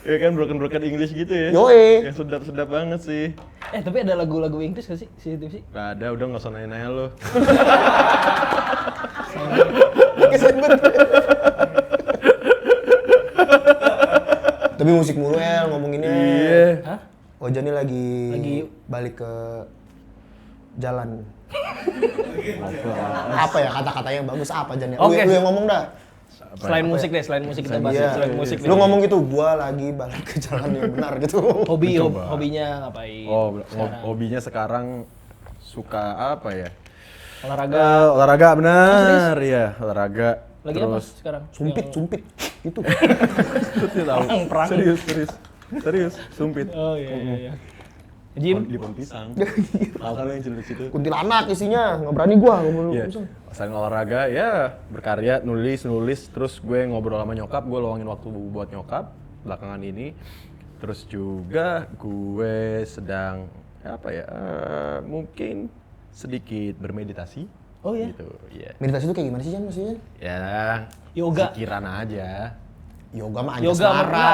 ya kan broken English gitu ya. Yoi. Yang sedap-sedap banget sih. Tapi ada lagu-lagu Inggris gak sih? Si TV? Gak ada, udah gak usah nanya-nanya lo. Kesebut. Tapi musik mulu El ngomonginnya. Iya. Hah? Ojan nih lagi Lagi- balik ke jalan. Apa ya kata-kata yang bagus apa Jan? Oke. Lu yang ngomong dah. Selain musik deh, selain musik kita bahas Iya. selain musik deh. Lu ngomong gitu, gua lagi balik ke jalan yang benar gitu. Hobinya ngapain? Hobinya sekarang suka apa ya? Olahraga. Olahraga benar, ya olahraga. Lagi apa sekarang? Sumpit gitu. Dia tahu. Perang. Serius, sumpit. Oh iya. Gym? Di pohon pisang. Tahu kan yang cerita situ? Kuntilanak isinya, nggak berani gua ngomong. Iya. Selain olahraga ya berkarya, nulis, terus gue ngobrol sama nyokap, gue luangin waktu buat nyokap belakangan ini. Terus juga gue sedang mungkin sedikit bermeditasi. Oh iya. Gitu, iya. Meditasi itu kayak gimana sih Jan maksudnya? Ya, Yoga. pikiran aja. Yoga mah Yoga sama anjasmara.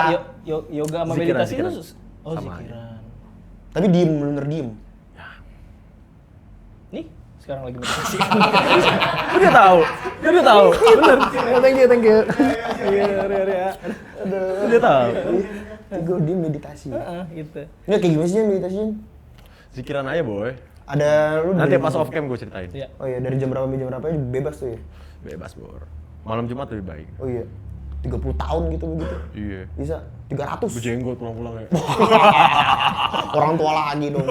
yoga sama Zikiran, meditasi zikiran. itu Sama zikiran. Tapi diem, bener diem. Nih, sekarang lagi meditasi. Dia tahu. Bener. Thank you. Iya. Dia tahu. Gue diem meditasi. Gitu. Ini kayak gimana sih Jan meditasi Jan? Zikiran aja, boy. Ada lu Nanti dari- pas off cam gue ceritain. Iya. Oh iya, dari jam berapa sampai jam berapa aja bebas tuh ya? Bebas, Bor. Malam Jumat lebih baik. Oh iya. 30 tahun gitu begitu. Iya. Bisa 300. Berjenggot pulang-pulang ya. Orang tua lagi dong.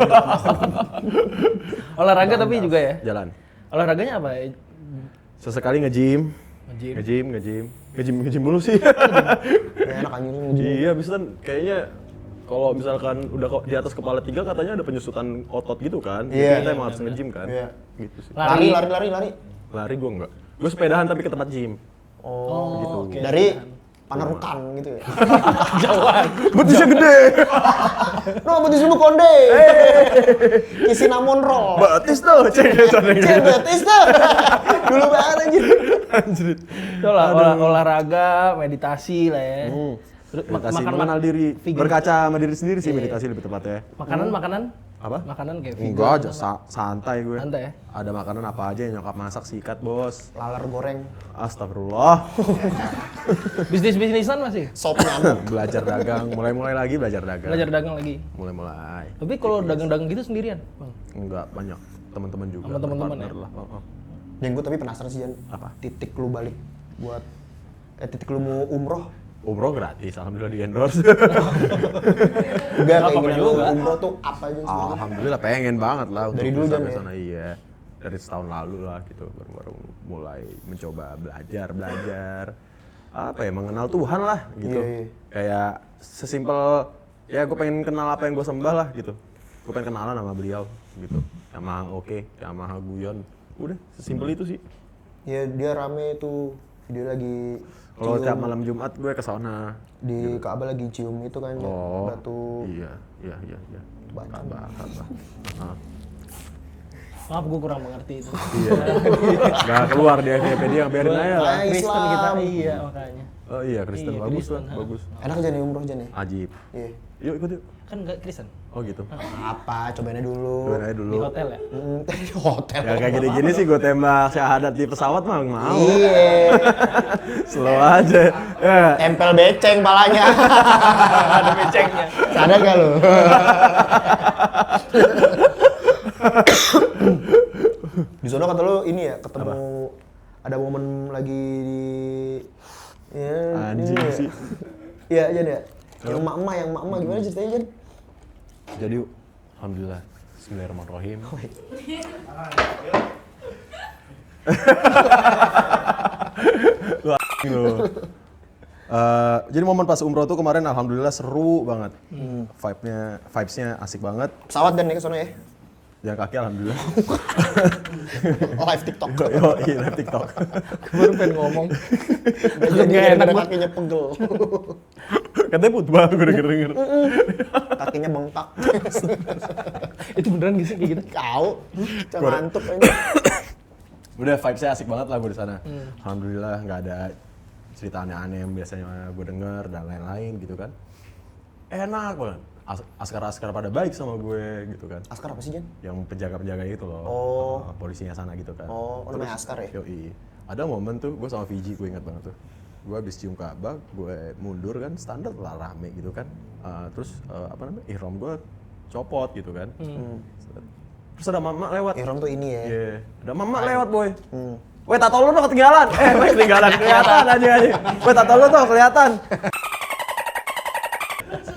Olahraga tapi juga ya. Jalan. Olahraganya apa? Sesekali nge-gym. Nge-gym mulu sih. Ya, enak anjing nge-gym. Iya, bisa kan kayaknya kalau misalkan udah di atas kepala 3 katanya ada penyusutan otot gitu kan. Iya. Jadi kita emang harus nge-gym kan. Iya. Gitu sih. Lari. Lari gue enggak. Gue sepedahan tapi ke tempat gym. Oh, gitu. oke. Dari Panarukan gitu ya. Jauhan. Betisnya gede. No, betis lu konde. Isi namon roll. Betis tuh. Cek Betis tuh. Dulu banget anjir. Anjir. Itu olahraga, meditasi lah ya. Terus Meditasi makan mengenal diri, vegan. berkaca sama diri sendiri sih meditasi lebih tepatnya. Makanan? Apa? Makanan kayak vegan. Enggak aja, santai gue. Santai ya? Ada makanan apa aja yang nyokap masak sikat, Bos. Lalar goreng. Astagfirullah. Bisnis-bisnisan masih? Sop nyamuk. Belajar dagang, mulai lagi belajar dagang. Belajar dagang lagi. Mulai. Tapi kalau dagang-dagang gitu sendirian, Bang? Enggak banyak teman-teman juga. Sama teman-teman partner ya? lah. Oh. Yang gue tapi penasaran sih Jan. Apa? Titik lu balik buat titik lu mau umroh. Umroh gratis, alhamdulillah di endorse. Enggak Apa kayak gini lu juga. umroh tuh apa aja sebenarnya? Alhamdulillah pengen banget lah untuk Dari dulu, bisa Jan, ke ya? sana. Iya. Dari setahun lalu lah gitu baru mulai mencoba belajar. Apa ya, mengenal Tuhan lah gitu. Iya. Kayak sesimpel ya gue pengen kenal apa yang gue sembah lah gitu. Gue pengen kenalan sama beliau gitu. Yang Maha Oke, yang Maha Guyon. Udah, sesimpel itu sih. Ya dia rame tuh. Dia lagi Kalau cium tiap malam Jumat gue ke sana. di Ka'bah lagi cium itu kan ya, Oh. batu. Iya. Batu. Ka'bah. Maaf, gue kurang mengerti itu. Iya. Nggak keluar dia yang biarin aja lah. Kristen Islam. kita, iya makanya. Oh iya, Kristen Iya, bagus Kristen, lah, bagus. Enak Jan ya umroh Jan ya? Ajib. Iya. Yuk ikut yuk. Kan nggak Kristen? Oh gitu. Apa? Cobain aja dulu. Cobain aja Di dulu. hotel ya? Di hotel. Ya kayak gini-gini sih gue tembak syahadat di pesawat mah nggak mau. Iya. Slow aja. Ya. Tempel beceng palanya. Ada becengnya. Sadar gak lu? Di sana kata lu ini ya ketemu ada momen lagi di ya, Anjing ini ya. sih. Iya Jan ya. Yang emak-emak gimana ceritanya Jan? Jadi alhamdulillah. Bismillahirrahmanirrahim. Wah, lu. Jadi momen pas umroh tuh kemarin alhamdulillah seru banget. Vibes-nya asik banget. Pesawat dan ya ke sana ya. Jalan kaki alhamdulillah. Live TikTok. Yo, iya TikTok. Baru pengen ngomong. Jadi Nggak enak gara-gara banget. kakinya pegel. Katanya football gue denger. Kakinya bengkak. Itu beneran gak sih kayak gitu? Kau. Jangan ngantuk ini. Udah vibes-nya asik banget lah gue di sana. Alhamdulillah nggak ada cerita aneh-aneh yang biasanya gue denger dan lain-lain gitu kan. Enak banget. Askar-askar pada baik sama gue gitu kan. Askar apa sih Jan? Yang penjaga-penjaga itu loh. Oh. Polisinya sana gitu kan. Oh, namanya Askar ya? Yoi. Ada momen tuh gue sama Fiji, gue ingat banget tuh. Gue habis cium Ka'bah, gue mundur kan, standar lah rame gitu kan. Terus ihram gue copot gitu kan. Terus ada mama lewat. Iron tuh ini ya. Iya. Ada mama lewat, boy. Weh, tato lu tuh ketinggalan. Weh, ketinggalan kelihatan aja. Weh, tato lu tuh kelihatan.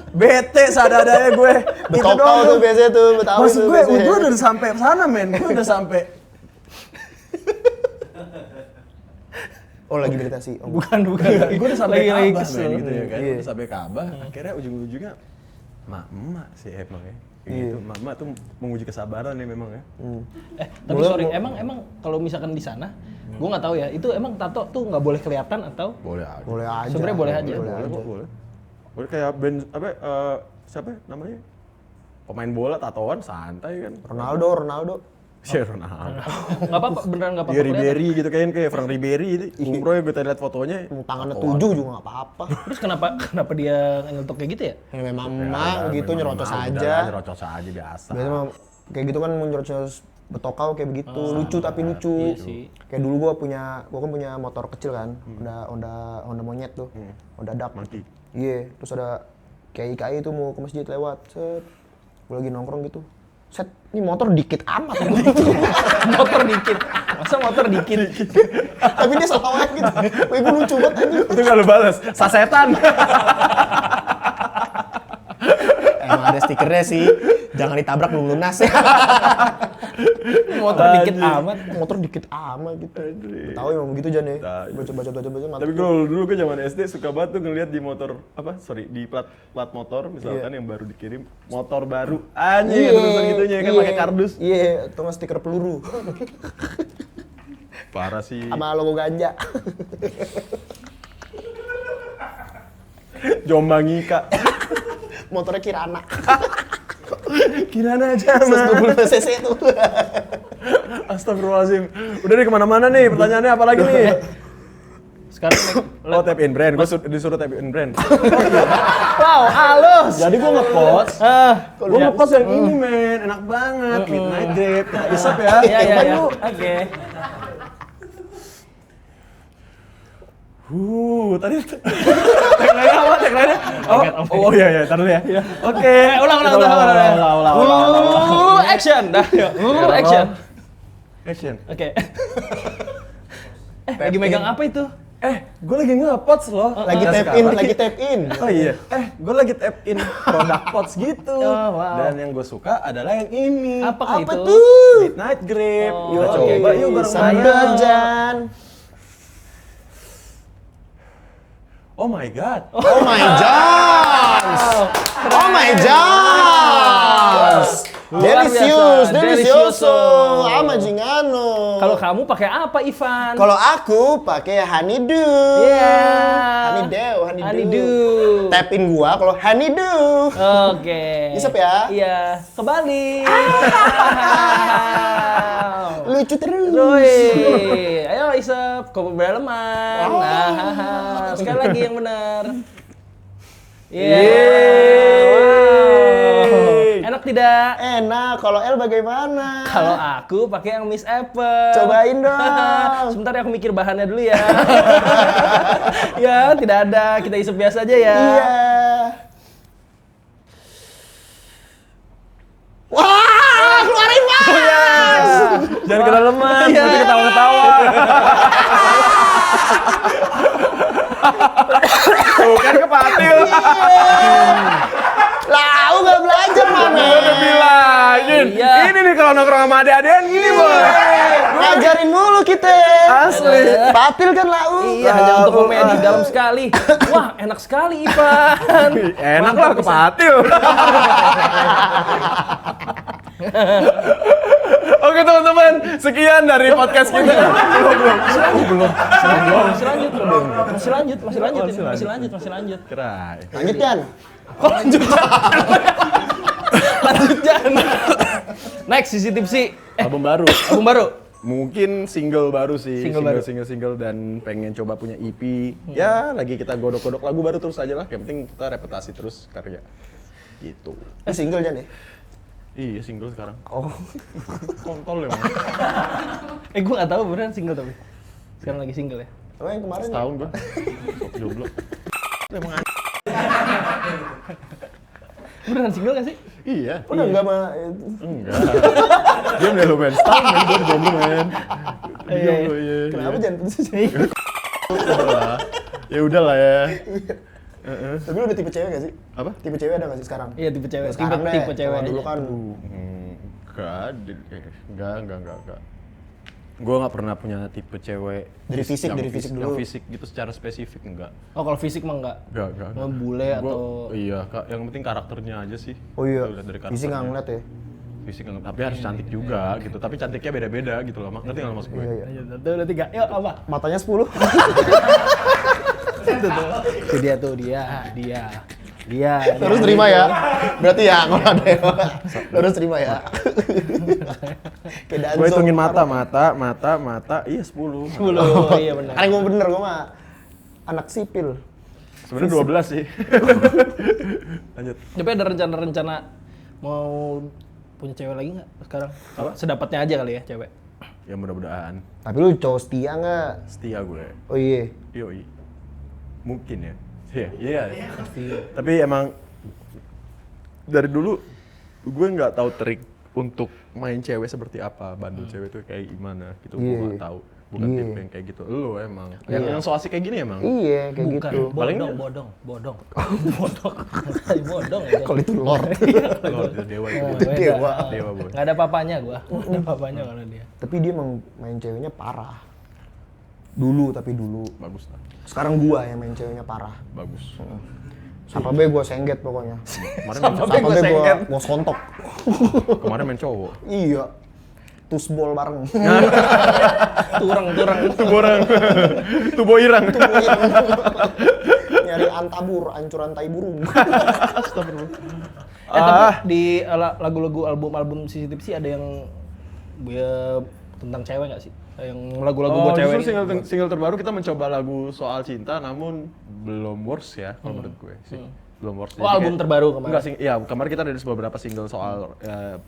Bete sadadanya gue. Betokau tuh biasanya tuh, Betawi Maksud tuh gue biasanya. udah sampai sana, men. Gue udah sampai. Oh, lagi meditasi. Oh. Bukan. Gue udah sampai lagi Ka'bah, kesel. men, gitu ya kan. Iya. Udah sampai Ka'bah. Akhirnya ujung-ujungnya emak sih emang ya. Kayak gitu. Emak tuh menguji kesabaran ya memang ya. Tapi sorry, emang kalau misalkan di sana, gue nggak tahu ya. Itu emang tato tuh nggak boleh kelihatan atau? Boleh aja. Boleh aja. Sebenarnya boleh aja. Boleh kok, boleh. Boleh kayak band siapa ya namanya? Pemain bola tatoan santai kan. Ronaldo. Si Ronaldo. Nggak apa-apa, beneran nggak apa-apa. Iya kelihatan. Ribery gitu kan kayak Frank Ribery itu. Umroh yang gue tadi liat fotonya. Tangannya tatoan. 7 juga nggak apa-apa. Terus kenapa dia nyelotok kayak gitu ya? Ya memang Ya, emak gitu memang nyerocos udah aja. lah, nyerocos aja biasa. Biasanya mah kayak gitu kan nyerocos betokau kayak begitu, lucu tapi lucu. Iya sih. Kayak dulu gua kan punya motor kecil kan, Honda monyet tuh, Honda Duck. Monkey. Iya, terus ada kayak IKI tuh mau ke masjid lewat, set, gua lagi nongkrong gitu, set, ini motor dikit amat. Motor dikit. Masa motor dikit? Tapi dia selawe gitu, wih gua lucu banget aja. Itu nggak lu balas, sasetan. Emang ada stikernya sih, jangan ditabrak belum lunas ya. Motor dikit amat. Motor dikit amat gitu. Tahu emang begitu Jan ya. Baca mantap. Tapi dulu gue zaman SD suka banget tuh ngeliat di motor di plat motor misalkan yang baru dikirim motor baru anjing terusan gitunya kan pakai kardus. Iya, atau nggak stiker peluru. Parah sih. Sama logo ganja. Jombangika. Motornya Kirana. Kirana aja, 120 cc tuh. Astagfirullahaladzim. Udah nih kemana-mana nih, pertanyaannya apa lagi nih? Sekarang Oh, tap in brand, gue disuruh tap in brand. wow, halus. Jadi gue nge-post, gue Iya. nge-post yang ini men, enak banget, midnight grape. Kita isap ya. Iya. Coba yuk. Oke. Tadi tagline apa tagline? Oh iya, tar dulu ya. Oke, Ulang. Action. Dah, yuk. Action. Action. Oke. Lagi megang apa itu? Gue lagi nge-pots loh. Lagi Dan tap sekarang- in. Oh iya, gue lagi tap in produk pots gitu. Oh, wow. Dan yang gue suka adalah yang ini. Apakah Apa itu? tuh? Midnight grape. Oh, Kita oke. coba yuk bareng Sambil saya. Jan. Oh my god. Oh my Jones. Oh my Jones. Luar Delicious, biasa, delicioso. delicioso. Ama jingano. Kalau kamu pakai apa, Ivan? Kalau aku pakai honeydew. Iya. Honeydew. Tap in gua kalau honeydew. Oke. Isep ya? Iya. Kembali. Lucu terus. Woi, ayo isep kopi bereleman. Nah, sekali lagi yang benar. Iya. Wow. Enak tidak? Enak. Kalau L bagaimana? Kalau aku pakai yang Miss Apple. Cobain dong. Sebentar ya aku mikir bahannya dulu ya. Ya, tidak ada. Kita isep biasa aja ya. Iya. Wah, keluarin Mas. Jangan kedalaman, Iya. nanti ketawa-ketawa. Tuh kan kepatil. Lau nggak belajar mana? Udah bilangin. Iya. Ini nih kalau nongkrong sama adik-adikan gini boy. Ngajarin mulu kita. Asli. Patil kan lau. Iya, hanya untuk komedi dalam sekali. Wah, enak sekali, Ivan. Enak lah kepatil. Oke teman-teman, sekian dari podcast kita. Masih lanjut. Kerai. Lanjut Jan. Kok lanjut? Lanjut Jan. Next, sisi tipsi. Album baru. Album baru. Mungkin single baru sih, Single baru. single dan pengen coba punya EP. Ya, lagi kita godok-godok lagu baru terus aja lah. Yang penting kita reputasi terus karya. Gitu. Single Jan ya? Iya, single sekarang. Oh. Kontol ya, Bang. Gue nggak tahu beneran single tapi. Sekarang lagi single ya. Emang yang kemarin? Setahun gua. Jomblo. Beneran single gak sih? Iya. Udah enggak mah. Enggak. Dia udah lu main stang, main gue udah lu main. Iya. Kenapa jangan putus sih? Udahlah. Ya udahlah ya. Tapi lu udah tipe cewek gak sih? Apa? Tipe cewek ada gak sih sekarang? Iya tipe cewek, Sekarang deh, tipe cewek kalau dulu aja. kan Enggak. Gue nggak pernah punya tipe cewek Dari fisik, yang dari fisik yang dulu. fisik gitu secara spesifik enggak. Oh kalau fisik mah enggak? Enggak. Mau bule Gua- atau... Iya, Kak. Yang penting karakternya aja sih. Oh iya, Gua lihat dari fisik nggak ngeliat ya? Fisik nggak, tapi harus cantik juga gitu. Tapi cantiknya beda-beda gitu loh. Ngerti nggak maksud gue? Iya. Ayo, satu, dua, tiga. Yuk, apa? Matanya 10. Itu tuh. Itu dia tuh, dia. Terus terima ya. Berarti ya kalau ada yang harus terima ya. Kayak Danzo. Gue hitungin mata. Iya 10. 10, iya benar. Karena gue bener, gue mah anak sipil. Sebenarnya 12 sih. Lanjut. Tapi ada rencana-rencana mau punya cewek lagi nggak sekarang? Apa? Sedapatnya aja kali ya cewek. Ya mudah-mudahan. Tapi lu cowok setia nggak? Setia gue. Oh iya. Yoi. Mungkin ya. Iya. Tapi emang dari dulu gue nggak tahu trik untuk main cewek seperti apa, bantu cewek tuh kayak gimana gitu. Gue Iya. nggak tahu. Bukan Iya. tipe yang kayak gitu. Lu emang. Yang so asik kayak gini emang. Iya, kayak Bukan, gitu. Paling- bodong. Bodong aja. Kalau itu lord. Lo dewa itu. Oh, Itu beda. dewa. Dewa, boy. Nggak ada papanya gua. Nggak ada papanya kalau dia. Tapi dia emang main ceweknya parah. Dulu. Bagus lah. Sekarang gua yang main ceweknya parah. Bagus. Sampai be gua sengget pokoknya. Kemarin main Sampai gua be sengget. gua sontok. Kemarin main cowok. Iya. Tusbol bareng. Turang. Tuborang. Tuboirang. Nyari antabur, ancuran tai burung. Tapi di lagu-lagu album CCTV sih ada yang ya, tentang cewek nggak sih? Yang lagu-lagu buat cewek. Justru single terbaru kita mencoba lagu soal cinta, namun belum works ya kalau menurut gue sih. Belum works. Oh, album terbaru kemarin? Enggak, iya kemarin kita ada beberapa single soal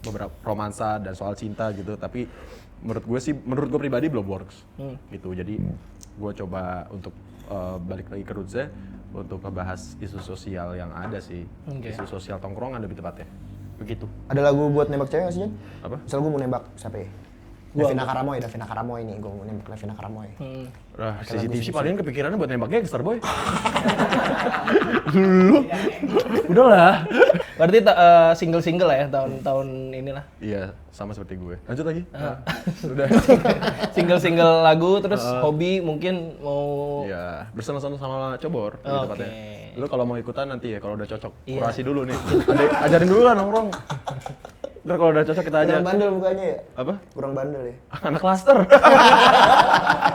beberapa romansa dan soal cinta gitu, tapi menurut gue pribadi belum works gitu. Jadi gue coba untuk balik lagi ke roots-nya untuk ngebahas isu sosial yang ada sih. Oke. Isu sosial tongkrongan lebih tepatnya. Begitu. Ada lagu buat nembak cewek nggak sih, Jan? Apa? Misal gua mau nembak siapa ya? Davina Karamoy nih, gua mau nembak Davina Karamoy. Nah, CCTV sih paling kepikirannya buat nembak gangster, boy. Udahlah. Berarti single-single lah ya tahun-tahun inilah. Iya, sama seperti gue. Lanjut lagi. Udah. Single-single lagu terus hobi mungkin mau Iya, bersama-sama sama Cobor lebih Oke. tepatnya. Lu kalau mau ikutan nanti ya, kalau udah cocok, Iya. kurasi dulu nih. Ajarin dulu lah nongkrong. Ntar kalau udah cocok kita aja. Kurang bandel mukanya ya? Apa? Kurang bandel ya? Anak klaster.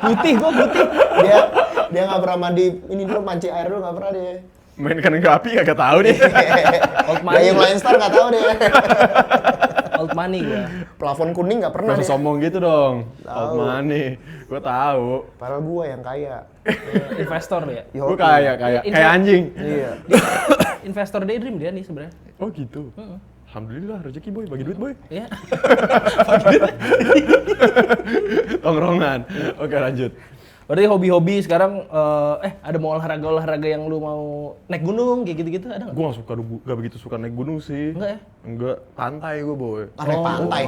putih. Dia nggak pernah mandi, ini dulu manci air dulu nggak pernah dia. Main kan enggak api kagak tahu deh. Old money. Gayung Lion Star nggak tahu deh. Old money gua. Plafon kuning nggak pernah Gak dia. sombong gitu dong. Tahu. Old money. Gue tahu. Padahal gua yang kaya. Investor dia. Yo, Gue kayak anjing. Iya. Investor daydream dia nih sebenarnya. Oh gitu. Alhamdulillah rezeki boy, bagi duit boy. Iya. Tongkrongan. Oke lanjut. Berarti hobi-hobi sekarang ada mau olahraga yang lu mau naik gunung kayak gitu-gitu ada nggak? Gue gak begitu suka naik gunung sih. Enggak ya? Enggak, pantai gue boy. Naik pantai.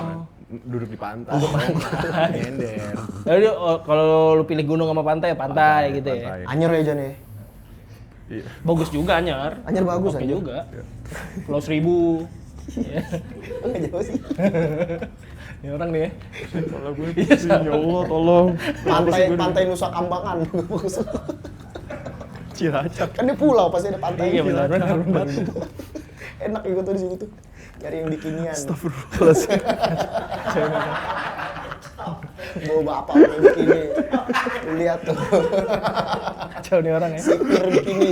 Duduk di pantai. Nyender. Jadi kalau lu pilih gunung sama pantai ya pantai gitu ya. Pantai. Anyer ya Jan ya? Iya. Bagus juga Anyar. Anyar bagus, Oke Anyar. juga. Pulau Seribu. Ya. Nggak jauh sih. Ini orang nih ya. Kalau gue pusing, ya Allah tolong. Pantai Nusa Kambangan. Cilacap. Kan dia pulau pasti ada pantai. Iya benar. Enak ikut tuh di situ tuh. Nyari yang bikinian. Astagfirullahaladzim. Bawa bapak yang bikini. Lu lihat tuh. Kacau nih orang ya. Sipir bikini.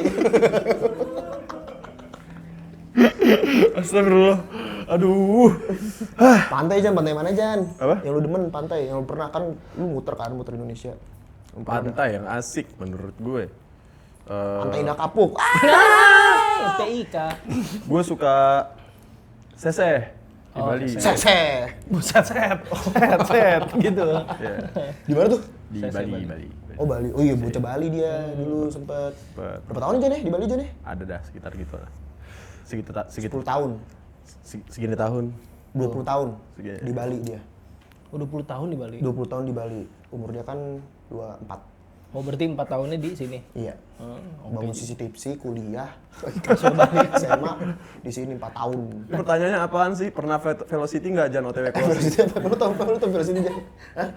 Astagfirullah. Aduh. Pantai Jan, pantai mana Jan? Apa? Yang lu demen pantai, yang lu pernah kan lu muter Indonesia. Pantai yang asik menurut gue. Pantai Indah Kapuk. TIK. Gue suka seseh di Bali. Sese. Buset set gitu. Iya. Di mana tuh? Di Seseh, Bali. Oh Bali. Oh iya bocah Bali dia dulu sempet. Sempet. Berapa tahun Jan ya di Bali Jan ya? Ada dah sekitar gitu lah. Segitu 10 tahun. Segini tahun. 20 tahun Segini. di Bali dia. Oh, 20 tahun di Bali. 20 tahun di Bali. Umurnya kan 24. Oh, berarti 4 tahunnya di sini. Iya. Bangun sisi tipsi, kuliah, SMA di sini 4 tahun. Ini pertanyaannya apaan sih? Pernah Velocity nggak Jan OTW closing? Lu tau Velocity Jan? Hah?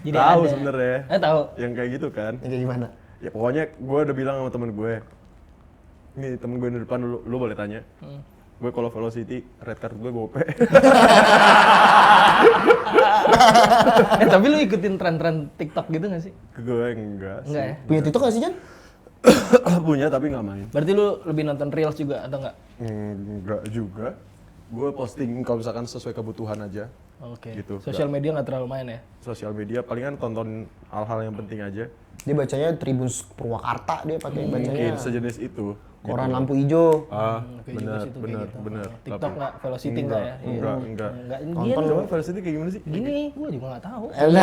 Jadi Tahu ada. sebenarnya. Tahu. Yang kayak gitu kan. Yang kayak gimana? Ya pokoknya gue udah bilang sama temen gue. Nih temen gue di depan lu boleh tanya. Gue kalau Velocity red card gue gope. Tapi lu ikutin tren-tren TikTok gitu gak sih? Gue enggak sih. Enggak ya? Punya TikTok gak sih Jan? Punya tapi nggak main. Berarti lu lebih nonton Reels juga atau enggak? Enggak juga. Gue posting kalau misalkan sesuai kebutuhan aja. Oke. Gitu, Sosial media nggak terlalu main ya? Sosial media palingan tonton hal-hal yang penting aja. Dia bacanya Tribun Purwakarta dia pakai bacanya. Mungkin sejenis itu. Koran lampu hijau. Kayak juga Benar, situ, kayak benar, gitu. benar. TikTok nggak? Velocity nggak ya? Enggak. Enggak. Nonton dong Velocity kayak gimana sih? Gini, gua juga nggak tahu. Elah.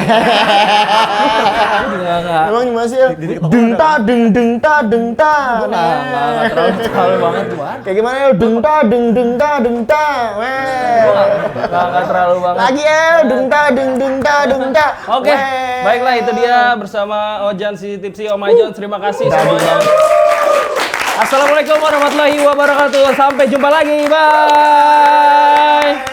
Gua juga nggak. Emang gimana sih ya? Dengta dengta dengta. Nggak terlalu banget gua. Kayak gimana ya? Dengta dengta. Weh. Nggak terlalu banget. Lagi ya, dengta dengta. Oke, baiklah itu dia bersama Ojan si Tipsi Om Ajon. Terima kasih semuanya. Assalamualaikum warahmatullahi wabarakatuh. Sampai jumpa lagi. Bye.